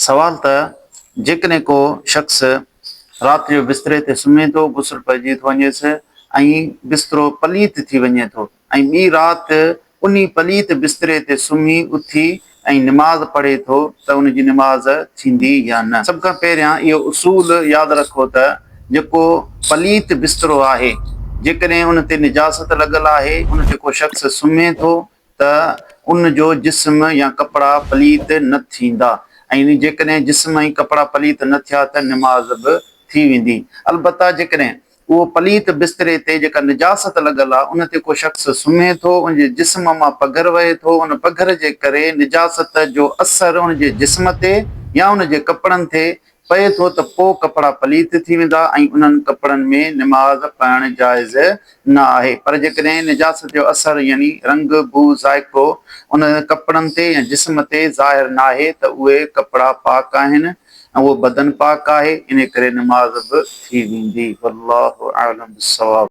सवाल त जेकॾहिं को शख़्स रात जो बिस्तरे ते सुम्हे थो, गुस्ल पइजी थो वञेसि ऐं बिस्तरो पलीत थी वञे थो ऐं ॿी राति उन पलीत बिस्तरे ते सुम्ही उथी ऐं निमाज़ पढ़े थो त उनजी निमाज़ थींदी या न। सभ खां पहिरियां इहो उसूल यादि रखो त जेको पलीत बिस्तरो आहे, जेकॾहिं उन ते निजासत लॻल आहे, उन ते को शख़्स सुम्हे थो त उन जो जिस्म या कपिड़ा पलीत न थींदा ऐं जेकॾहिं जिस्म ऐं कपिड़ा पलीत न थिया त निमाज़ बि थी वेंदी। अलबत्ता जेकॾहिं उहो पलीत बिस्तरे ते जेका निजासत लॻल आहे उन ते को शख़्स सुम्हे थो, उनजे जिस्म मां पघर वहे थो, उन पघर जे करे निजासत जो असरु उनजे जिस्म ते या उनजे कपिड़नि ते पए थो त पोइ कपिड़ा पलीत थी वेंदा ऐं उन्हनि कपिड़नि में निमाज़ पाइणु जाइज़ न आहे। पर जेकॾहिं निजासत जो असरु यानी रंग बू ज़ाइको उन कपिड़नि ते या जिस्म ते ज़ाहिर न आहे त उहे कपिड़ा पाक आहिनि ऐं उहो बदन पाक आहे, इन करे निमाज़ बि थी वेंदी। वल्लाहु आलम बिस्सवाब।